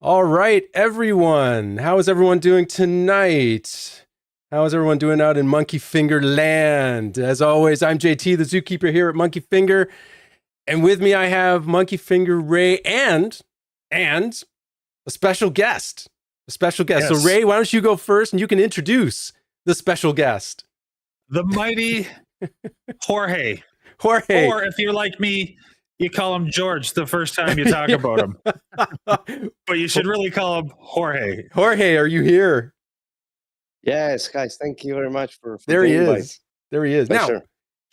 All right, everyone. How is everyone doing tonight? How is everyone doing out in Monkey Finger land? As always, I'm JT, the zookeeper here at Monkey Finger. And with me, I have Monkey Finger Ray and a special guest. Yes. So Ray, why don't you go first and you can introduce the special guest. The mighty Jorge. Or if you're like me, you call him George the first time you talk about him. But you should really call him Jorge. Jorge, are you here? Yes, guys. Thank you very much for There he invite. is. There he is. Now, Pleasure.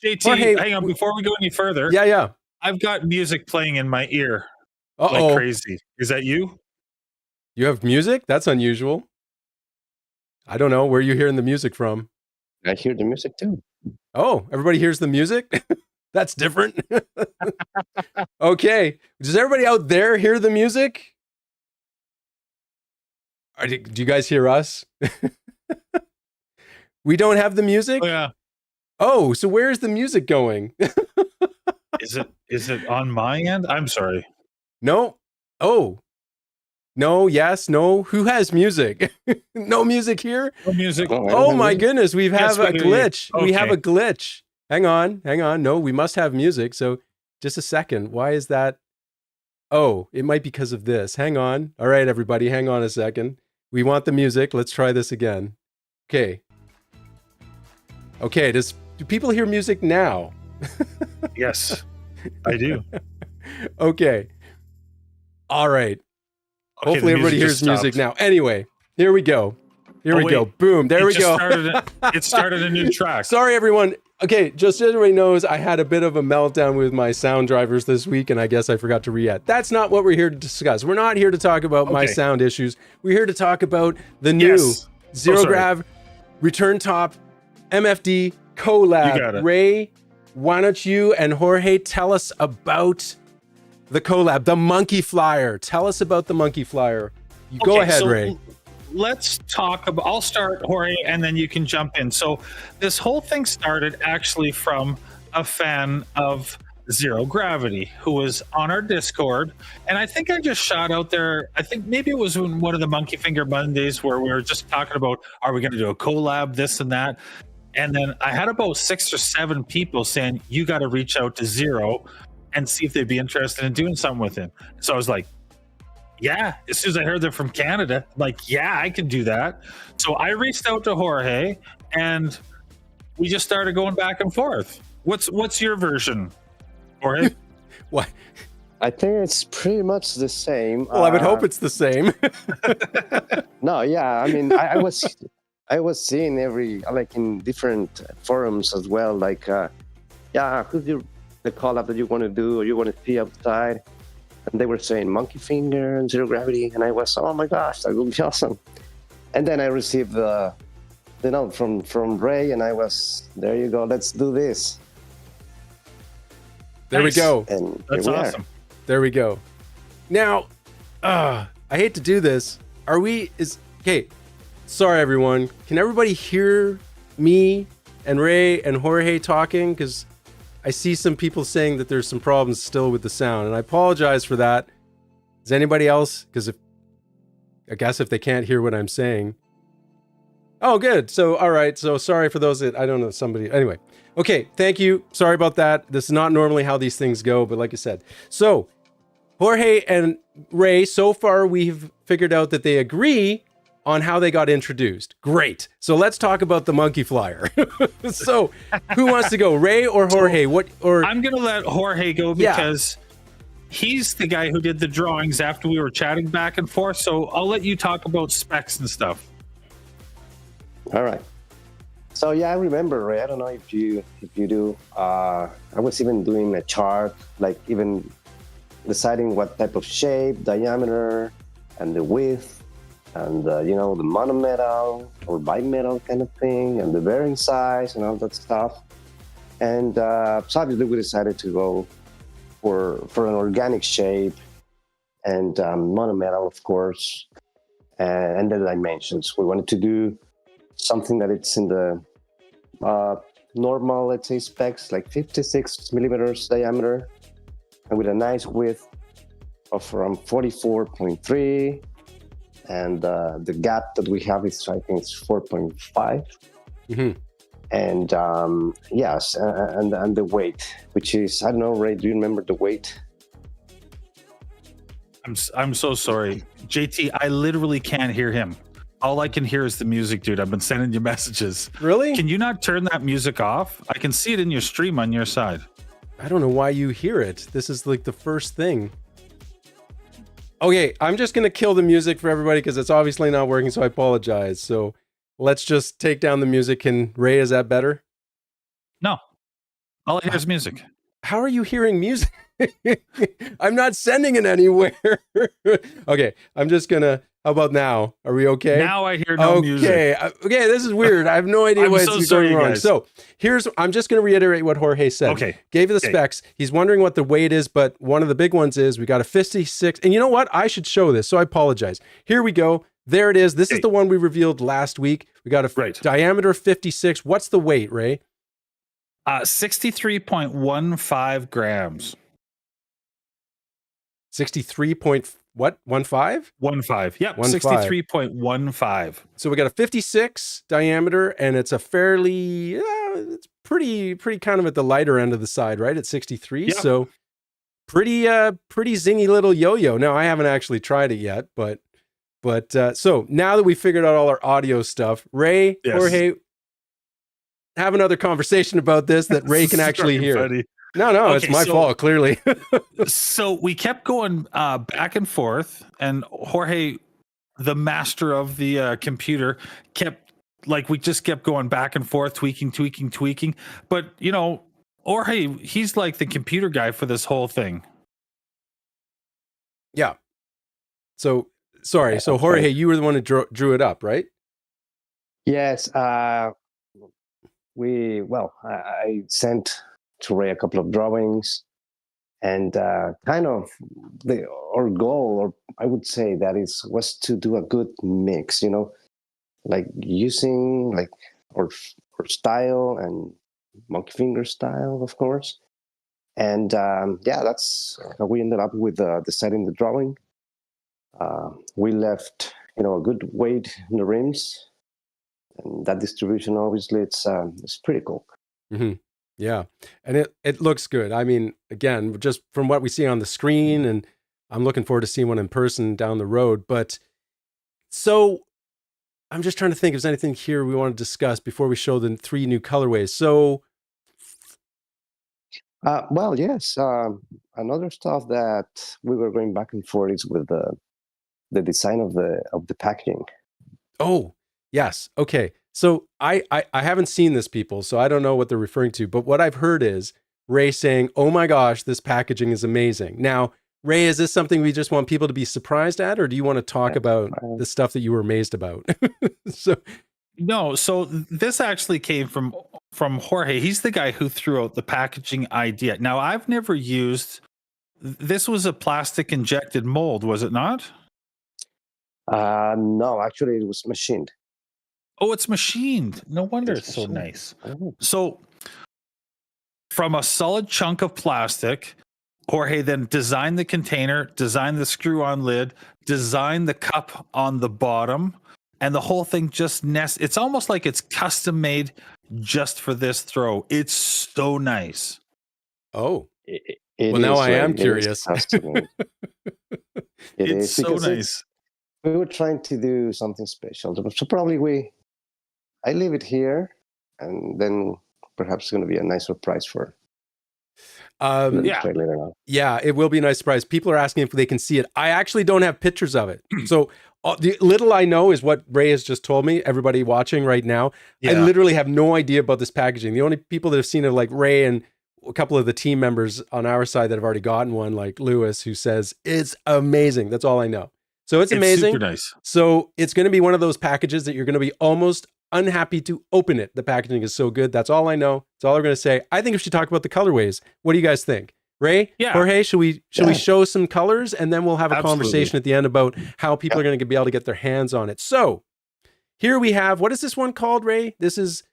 JT, Jorge, hang on, before we go any further, yeah. I've got music playing in my ear Uh-oh. like crazy. Is that you? You have music? That's unusual. I don't know. Where are you hearing the music from? I hear the music too. Oh, everybody hears the music? That's different. Okay. Does everybody out there hear the music? Do you guys hear us? We don't have the music? Oh, yeah. Oh, so where's the music going? Is it on my end? I'm sorry. No. Oh. No, yes, no. Who has music? No music here? No music. Oh my goodness, we have a glitch. Okay. We have a glitch. Hang on. No, we must have music. So just a second. Why is that? Oh, it might be because of this. Hang on. All right, everybody, hang on a second. We want the music. Let's try this again. Okay. Okay, do people hear music now? Yes, I do. Okay. All right. Okay, Hopefully everybody hears music now. Anyway, here we go. Here we go. Boom. There we go. It started a new track. Sorry, everyone. Okay, just so everybody knows, I had a bit of a meltdown with my sound drivers this week, and I guess I forgot to re-add. That's not what we're here to discuss. We're not here to talk about my sound issues. We're here to talk about the new Zero Grav Return Top MFD collab. You got it. Ray, why don't you and Jorge tell us about the collab, the Monkey Flyer. Tell us about the Monkey Flyer. Go ahead, Ray. Let's talk about, I'll start, Jorge, and then you can jump in. So this whole thing started actually from a fan of Zero Gravity who was on our Discord. And I think I just shot out there, I think maybe it was in one of the Monkey Finger Mondays where we were just talking about, are we going to do a collab, this and that? And then I had about 6 or 7 people saying, you got to reach out to Zero and see if they'd be interested in doing something with him. So I was like, yeah, as soon as I heard they're from Canada, like, yeah, I can do that. So I reached out to Jorge and we just started going back and forth. What's your version, Jorge? What? I think it's pretty much the same. Well, I would hope it's the same. No, yeah. I mean, I was seeing in different forums as well, like, who's the collab that you want to do or you want to see outside? And they were saying Monkey Finger and Zero Gravity, and I was, oh my gosh, that would be awesome. And then I received the note from Ray, and I was, there you go, let's do this. There we go. And that's awesome. There we go. Now, I hate to do this. Okay, sorry everyone. Can everybody hear me and Ray and Jorge talking? Because I see some people saying that there's some problems still with the sound, and I apologize for that. Is anybody else? Because I guess if they can't hear what I'm saying. Oh, good. So, all right. So sorry for those that I don't know somebody. Anyway. Okay. Thank you. Sorry about that. This is not normally how these things go, but like I said. So Jorge and Ray, so far we've figured out that they agree on how they got introduced. Great. So let's talk about the Monkey Flyer. So who wants to go, Ray or Jorge? I'm going to let Jorge go because he's the guy who did the drawings after we were chatting back and forth. So I'll let you talk about specs and stuff. All right. So yeah, I remember, Ray. I don't know if you do. I was even doing a chart, like even deciding what type of shape, diameter, and the width. And, the monometal or bimetal kind of thing, and the bearing size and all that stuff. And so obviously we decided to go for an organic shape and monometal, of course, and the dimensions. We wanted to do something that it's in the normal, let's say, specs, like 56 millimeters diameter, and with a nice width of around 44.3 and the gap that we have is, I think, it's 4.5. Mm-hmm. And yes, and the weight, which is, I don't know, Ray, do you remember the weight? I'm so sorry, JT. I literally can't hear him. All I can hear is the music, dude. I've been sending you messages. Really? Can you not turn that music off? I can see it in your stream on your side. I don't know why you hear it. This is like the first thing. Okay, I'm just gonna kill the music for everybody because it's obviously not working, so I apologize. So let's just take down the music. And Ray, is that better? No. All I hear is music. How are you hearing music? I'm not sending it anywhere. Okay, I'm just gonna. How about now? Are we okay? Now I hear no music. Okay, this is weird. I have no idea what's going wrong. Guys. So I'm just gonna reiterate what Jorge said. Okay. Gave you the specs. He's wondering what the weight is, but one of the big ones is we got a 56. And you know what? I should show this, so I apologize. Here we go. There it is. This is the one we revealed last week. We got a diameter of 56. What's the weight, Ray? 63.15 grams. 63 point what? 15? 15. Yep. 63.15. So we got a 56 diameter, and it's a fairly, it's pretty kind of at the lighter end of the side, right? At 63. Yep. So pretty zingy little yo-yo. Now I haven't actually tried it yet, but so now that we figured out all our audio stuff, Ray, Jorge, have another conversation about this that Ray can actually hear. Funny. No, okay, it's my fault, clearly. So we kept going back and forth, and Jorge, the master of the computer, we just kept going back and forth, tweaking. But, you know, Jorge, he's like the computer guy for this whole thing. Yeah. So, sorry. So, Jorge, you were the one who drew it up, right? Yes. I sent to Ray a couple of drawings, and kind of our goal, or I would say was to do a good mix, you know, like using like our style and MonkeyfingeR style, of course. And that's how we ended up with deciding the drawing. We left, you know, a good weight in the rims, and that distribution, obviously, it's pretty cool. Mm-hmm. Yeah, and it looks good. I mean, again, just from what we see on the screen, and I'm looking forward to seeing one in person down the road. But so I'm just trying to think if there's anything here we want to discuss before we show the 3 new colorways. So, yes, another stuff that we were going back and forth is with the design of the packaging. Oh, yes. Okay. So I haven't seen this, people, so I don't know what they're referring to. But what I've heard is Ray saying, "Oh my gosh, this packaging is amazing." Now, Ray, is this something we just want people to be surprised at, or do you want to talk about the stuff that you were amazed about? No. So this actually came from Jorge. He's the guy who threw out the packaging idea. Now, I've never used. This was a plastic injected mold, was it not? No, actually, it was machined. Oh, it's machined. No wonder it's so nice. Oh. So from a solid chunk of plastic, Jorge then designed the container, designed the screw-on lid, designed the cup on the bottom, and the whole thing just nests. It's almost like it's custom made just for this throw. It's so nice. Oh. Well, now I am curious. It's so nice. We were trying to do something special. So probably I leave it here, and then perhaps it's going to be a nice surprise for. Later on. Yeah, it will be a nice surprise. People are asking if they can see it. I actually don't have pictures of it. So the little I know is what Ray has just told me. Everybody watching right now, I literally have no idea about this packaging. The only people that have seen it, like Ray and a couple of the team members on our side that have already gotten one, like Lewis, who says it's amazing. That's all I know. So it's amazing. Super nice. So it's going to be one of those packages that you're going to be almost unhappy to open it. The packaging is so good. That's all I know. That's all I'm going to say. I think we should talk about the colorways. What do you guys think? Ray? Yeah. Jorge, should we show some colors, and then we'll have a conversation at the end about how people are going to be able to get their hands on it. So here we have, what is this one called, Ray? This is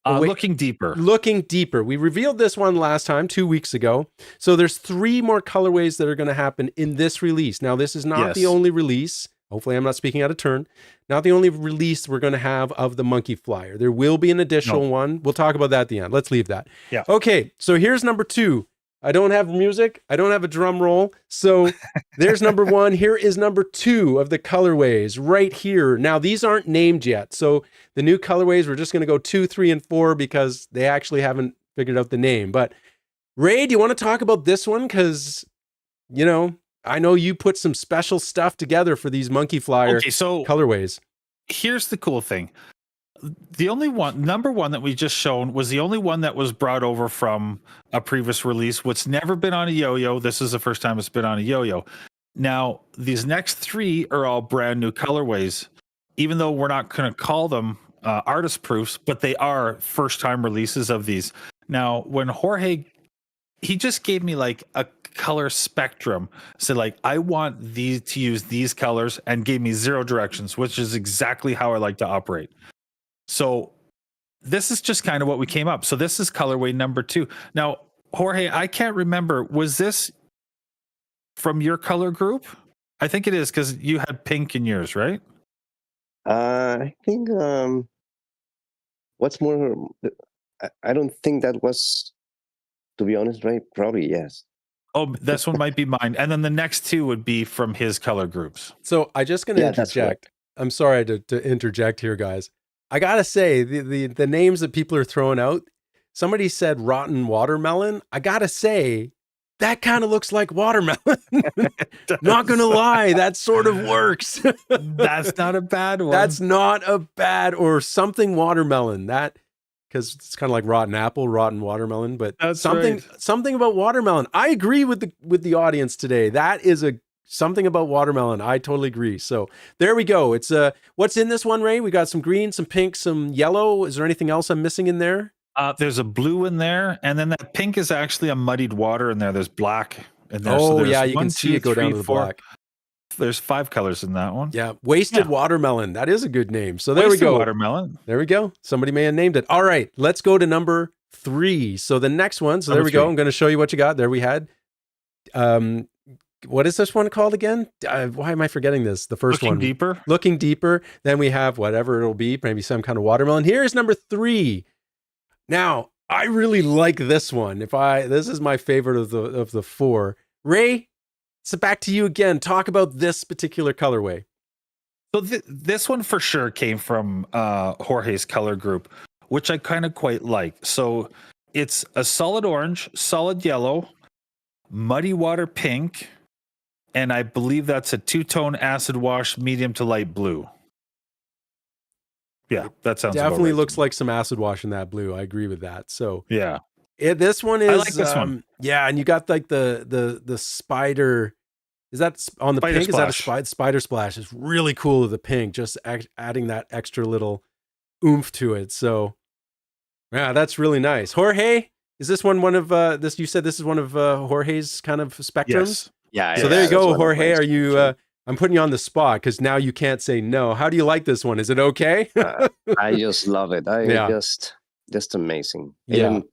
Looking Deeper. Looking Deeper. We revealed this one last time, 2 weeks ago. So there's 3 more colorways that are going to happen in this release. Now, this is not the only release. Hopefully I'm not speaking out of turn. Not the only release we're going to have of the Monkey Flyer. There will be an additional one. We'll talk about that at the end. Let's leave that. Yeah. Okay, so here's number 2. I don't have music. I don't have a drum roll. So there's number 1. Here is number 2 of the colorways right here. Now, these aren't named yet. So the new colorways, we're just going to go 2, 3, and 4 because they actually haven't figured out the name. But Ray, do you want to talk about this one? Because, you know, I know you put some special stuff together for these Monkey Flyer colorways. Here's the cool thing. The only one, number 1 that we just shown was the only one that was brought over from a previous release. What's never been on a yo-yo. This is the first time it's been on a yo-yo. Now, these next 3 are all brand new colorways, even though we're not going to call them artist proofs, but they are first time releases of these. Now, when Jorge, he just gave me like a color spectrum, said like, I want these to use these colors, and gave me 0 directions, which is exactly how I like to operate. So this is just kind of what we came up. So this is colorway number 2. Now, Jorge, I can't remember, was this from your color group? I think it is, because you had pink in yours, right? I think what's more, I don't think that was, to be honest, right? Probably yes. Oh, this one might be mine. And then the next 2 would be from his color groups. So I'm just going to interject. I'm sorry to interject here, guys. I got to say, the names that people are throwing out, somebody said rotten watermelon. I got to say, that kind of looks like watermelon. Not going to lie, that sort of works. That's not a bad one. That's not a bad, or something watermelon. That, because it's kind of like rotten apple, rotten watermelon, but that's something about watermelon. I agree with the audience today. That is something about watermelon. I totally agree. So there we go. It's what's in this one, Ray? We got some green, some pink, some yellow. Is there anything else I'm missing in there? There's a blue in there, and then that pink is actually a muddied water in there. There's black in there. Oh, so yeah, you can see it go down to the black. There's 5 colors in that one. Yeah, wasted watermelon. That is a good name. So there we go. Watermelon. There we go. Somebody may have named it. All right, let's go to number 3. So the next one. So there we go. I'm going to show you what you got. There we had. What is this one called again? Why am I forgetting this? The first one. Looking deeper. Then we have whatever it'll be, maybe some kind of watermelon. Here's number 3. Now, I really like this one. This is my favorite of the 4. Ray, so back to you again. Talk about this particular colorway. So this one for sure came from Jorge's color group, which I kind of quite like. So it's a solid orange, solid yellow, muddy water pink, and I believe that's a 2-tone acid wash, medium to light blue. Yeah, that sounds definitely looks like some acid wash in that blue. I agree with that. So yeah, this one is. I like this one. Yeah, and you got like the spider. Is that on the pink? Splash. Is that a spider splash? It's really cool with the pink, just adding that extra little oomph to it. So yeah, that's really nice. Jorge, is this one of this? You said this is one of Jorge's kind of spectrums. Yes. Yeah. So there you go, Jorge. Are you? I'm putting you on the spot because now you can't say no. How do you like this one? Is it okay? I just love it. Just amazing. Yeah. Even,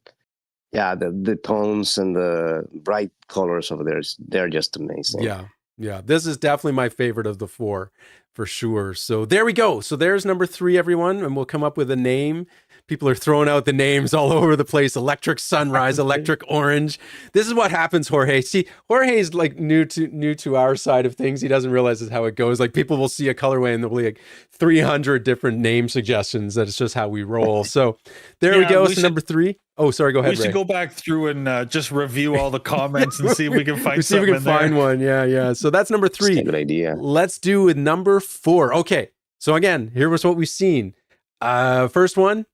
the tones and the bright colors of they're just amazing. Yeah. This is definitely my favorite of the 4 for sure. So there we go. So there's number 3, everyone, and we'll come up with a name. People are throwing out the names all over the place. Electric Sunrise, Electric Orange. This is what happens, Jorge. See, Jorge is like new to our side of things. He doesn't realize how it goes. Like people will see a colorway and there'll be like 300 different name suggestions. That's just how we roll. So there we go. So number 3. Oh, sorry. Go ahead. We should go back through and just review all the comments and see if we can find see if we can find one. Yeah. So that's number 3. That's a good idea. Let's do with number 4. Okay. So again, here was what we've seen. First one.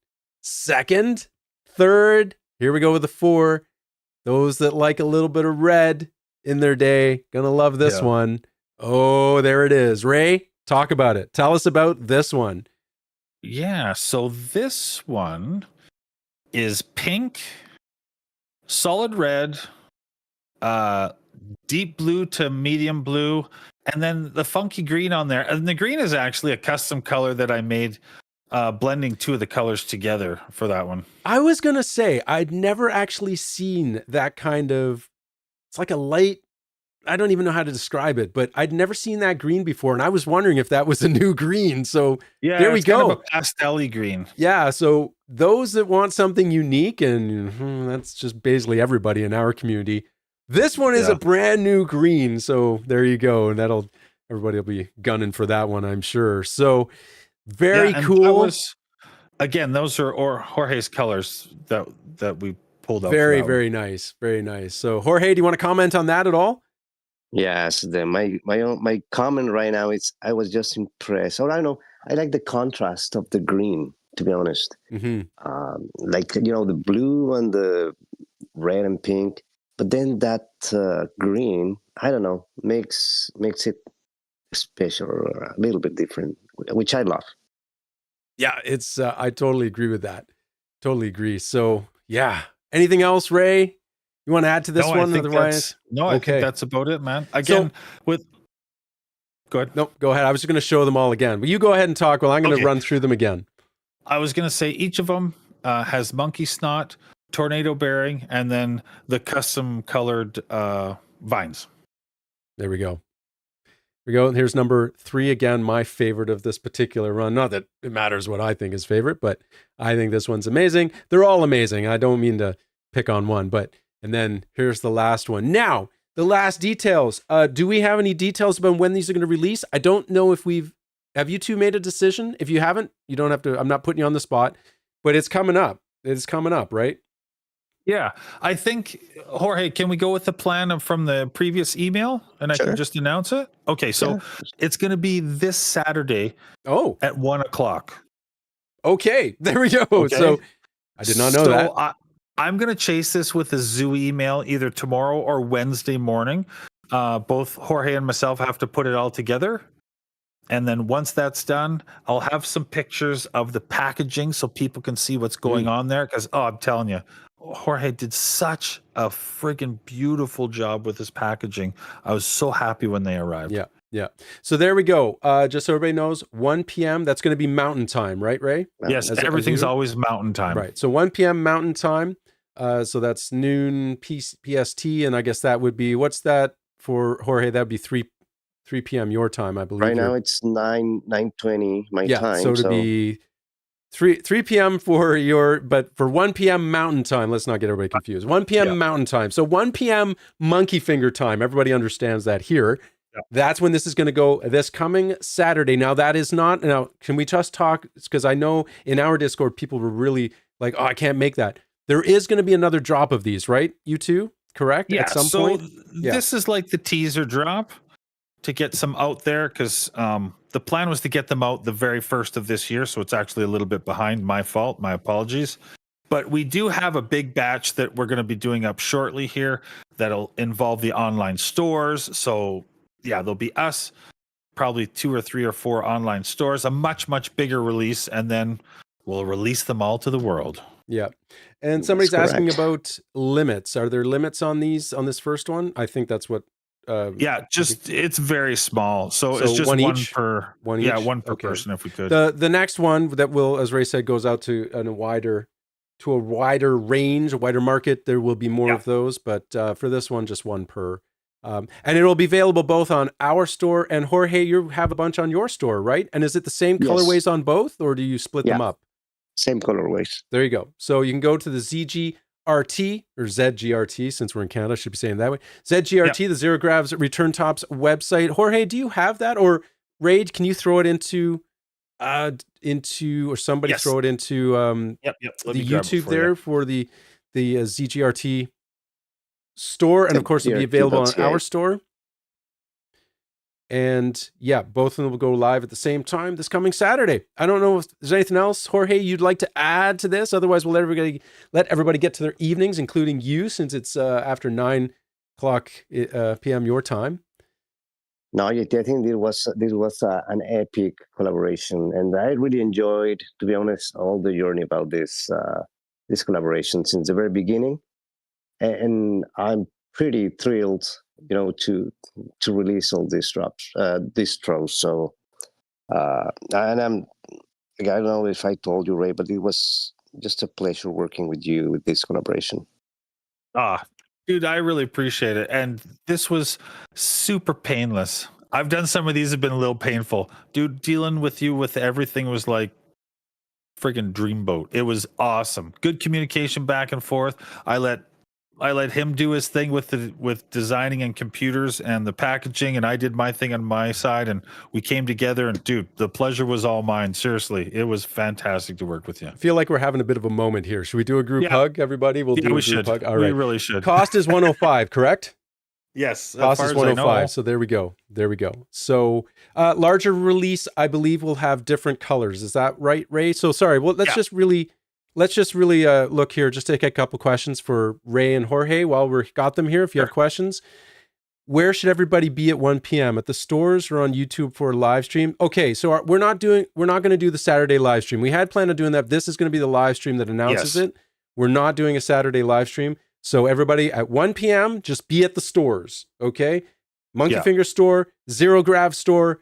Second, third, here we go with the 4. Those that like a little bit of red in their day, gonna love this one. Oh, there it is. Ray, talk about it. Tell us about this one. Yeah, so this one is pink, solid red, deep blue to medium blue, and then the funky green on there. And the green is actually a custom color that I made, blending 2 of the colors together for that one. I was going to say, I'd never actually seen that kind of, it's like a light I don't even know how to describe it, but I'd never seen that green before, and I was wondering if that was a new green. So Yeah, there we it's kind go. of a pastel-y green. Yeah, so those that want something unique, and that's just basically everybody in our community. This one is a brand new green, so there you go, and everybody will be gunning for that one, I'm sure. So very cool. Again, those are Jorge's colors that we pulled out. Very, very nice, very nice. So Jorge, do you want to comment on that at all? Yes, my comment right now is I was just impressed. Or I don't know, I like the contrast of the green, to be honest. Like the blue and the red and pink, but then that green, I don't know, makes it special or a little bit different, which I love. Yeah, it's I totally agree with that. Totally agree. So yeah, anything else, Ray? You want to add to this one? Otherwise, I think that's about it, man. Again, go ahead. Nope, go ahead. I was just going to show them all again, but you go ahead and talk while I'm going to run through them again. I was going to say each of them has monkey snot, tornado bearing, and then the custom colored vines. There we go. Here we go. Here's number 3 again, my favorite of this particular run. Not that it matters what I think is favorite, but I think this one's amazing. They're all amazing. I don't mean to pick on one, and then here's the last one. Now, the last details. Do we have any details about when these are going to release? I don't know if have you two made a decision? If you haven't, you don't have to, I'm not putting you on the spot, but it's coming up. It's coming up, right? Yeah, I think, Jorge, can we go with the plan from the previous email and I can just announce it? Okay, so it's going to be this Saturday at 1:00. Okay, there we go. Okay. So I did not know that. I'm going to chase this with a zoo email either tomorrow or Wednesday morning. Both Jorge and myself have to put it all together. And then once that's done, I'll have some pictures of the packaging so people can see what's going on there. Because, I'm telling you, Jorge did such a friggin' beautiful job with his packaging. I was so happy when they arrived. Yeah. So there we go. Just so everybody knows, 1 p.m. That's going to be Mountain Time, right, Ray? Yes, everything's always Mountain Time. Right. So 1 p.m. Mountain Time. So that's noon PST, and I guess that would be, what's that for Jorge? That would be 3 p.m. your time, I believe. Right now it's 9:20 my time. So to be 3 p.m. for but for 1 p.m. Mountain Time, let's not get everybody confused. 1 p.m. Mountain Time. So 1 p.m. MonkeyfingeR time. Everybody understands that here. That's when this is going to go this coming Saturday. Now, that is not, now, can we just talk? Because I know in our Discord, people were really like, I can't make that. There is going to be another drop of these, right? You two, correct? Yeah, at some point? This is like the teaser drop to get some out there because the plan was to get them out the very first of this year. So it's actually a little bit behind. My fault. My apologies. But we do have a big batch that we're going to be doing up shortly here that'll involve the online stores. So there'll be us, probably 2 or 3 or 4 online stores, a much, much bigger release, and then we'll release them all to the world. Yeah. And somebody's asking about limits. Are there limits on this first one? I think that's what. It's very small. So it's just one each? Per one each? One per person if we could. The next one that will, as Ray said, goes out to a wider range, a wider market. There will be more of those, but for this one, just one per. And it will be available both on our store and Jorge, you have a bunch on your store, right? And is it the same colorways on both, or do you split them up? Same colorways. There you go. So you can go to the ZGRT or ZGRT, since we're in Canada, I should be saying that way. ZGRT, the Zero Gravs Return Tops website. Jorge, do you have that? Or Raid, can you throw it into or somebody throw it into the YouTube there for the ZGRT store, and of course it'll be available on our store. And both of them will go live at the same time this coming Saturday. I don't know if there's anything else, Jorge, you'd like to add to this. Otherwise, we'll let everybody get to their evenings, including you, since it's after 9 o'clock p.m. your time. No, I think this was an epic collaboration, and I really enjoyed, to be honest, all the journey about this collaboration since the very beginning. And I'm pretty thrilled, to release all these drops, So, and I don't know if I told you, Ray, but it was just a pleasure working with you with this collaboration. Dude, I really appreciate it. And this was super painless. I've done some of these have been a little painful. Dude, dealing with you with everything was like friggin' dreamboat. It was awesome. Good communication back and forth. I let him do his thing with designing and computers and the packaging, and I did my thing on my side, and we came together. And dude, the pleasure was all mine. Seriously, it was fantastic to work with you. I feel like we're having a bit of a moment here. Should we do a group hug, everybody? We'll do a group hug. All right. We really should. Cost is 105, correct? Yes. Cost is 105. So there we go. There we go. So larger release, I believe, will have different colors. Is that right, Ray? So sorry. Well, let's just really look here. Just take a couple questions for Ray and Jorge while we got them here. If you have questions, where should everybody be at 1 p.m. at the stores or on YouTube for a live stream? Okay, so we're not going to do the Saturday live stream. We had planned on doing that. This is going to be the live stream that announces it. We're not doing a Saturday live stream. So everybody at 1 p.m. just be at the stores. Okay, MonkeyfingeR store, Zero Grav store.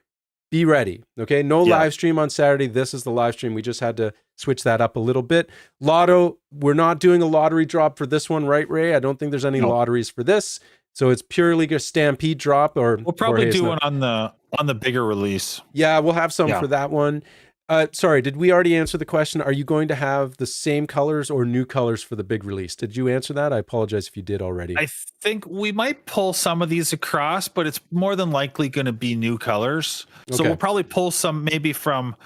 Be ready. Okay, no live stream on Saturday. This is the live stream. We just had to switch that up a little bit. Lotto, we're not doing a lottery drop for this one, right, Ray? I don't think there's any lotteries for this. So it's purely a stampede drop, or we'll probably do one on the bigger release. Yeah, we'll have some for that one. Sorry, did we already answer the question? Are you going to have the same colors or new colors for the big release? Did you answer that? I apologize if you did already. I think we might pull some of these across, but it's more than likely going to be new colors. So we'll probably pull some maybe from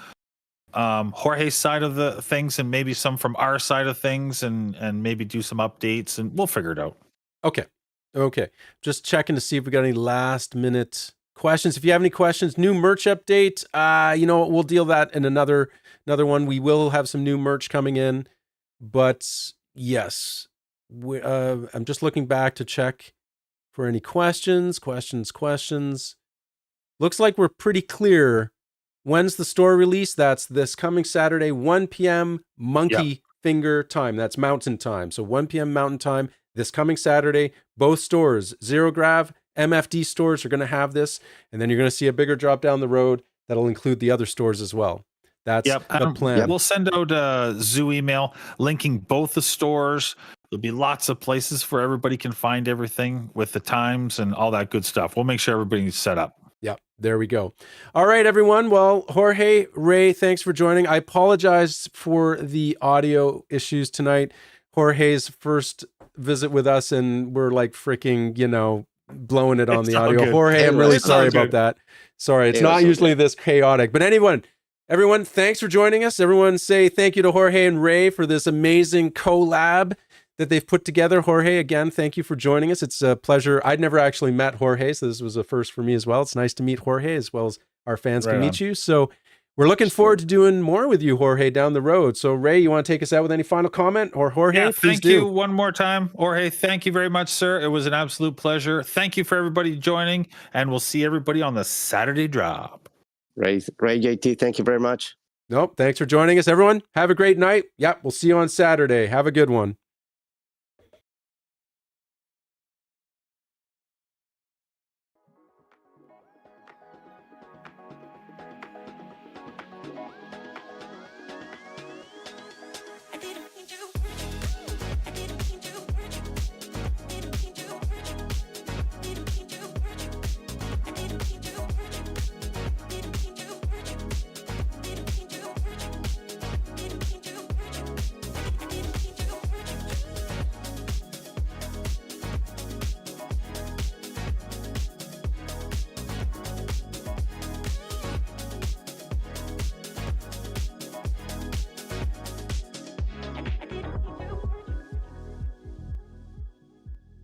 Jorge's side of the things and maybe some from our side of things and maybe do some updates, and we'll figure it out. Okay. Just checking to see if we got any last minute questions. If you have any questions, new merch update, we'll deal that in another one. We will have some new merch coming in, but yes, I'm just looking back to check for any questions. Looks like we're pretty clear. When's the store release? That's this coming Saturday, 1 p.m. MonkeyfingeR time. That's Mountain Time. So 1 p.m. Mountain Time this coming Saturday. Both stores, Zero Grav, MFD stores are going to have this, and then you're going to see a bigger drop down the road that'll include the other stores as well. That's the plan. We'll send out a Zoo email linking both the stores. There'll be lots of places where everybody can find everything with the times and all that good stuff. We'll make sure everybody's set up. Yeah, there we go. All right, everyone. Well, Jorge, Ray, thanks for joining. I apologize for the audio issues tonight. Jorge's first visit with us, and we're like freaking, blowing it on the audio. Good. Jorge, I'm really sorry about that. Sorry, it's not usually this chaotic. But everyone, thanks for joining us. Everyone say thank you to Jorge and Ray for this amazing collab that they've put together. Jorge, again, thank you for joining us. It's a pleasure. I'd never actually met Jorge, so this was a first for me as well. It's nice to meet Jorge as well as our fans can meet you. So we're looking forward to doing more with you, Jorge, down the road. So Ray, you want to take us out with any final comment? Or Jorge, please do. Thank you one more time. Jorge, thank you very much, sir. It was an absolute pleasure. Thank you for everybody joining, and we'll see everybody on the Saturday drop. Ray JT, thank you very much. Nope, thanks for joining us, everyone. Have a great night. Yep, we'll see you on Saturday. Have a good one.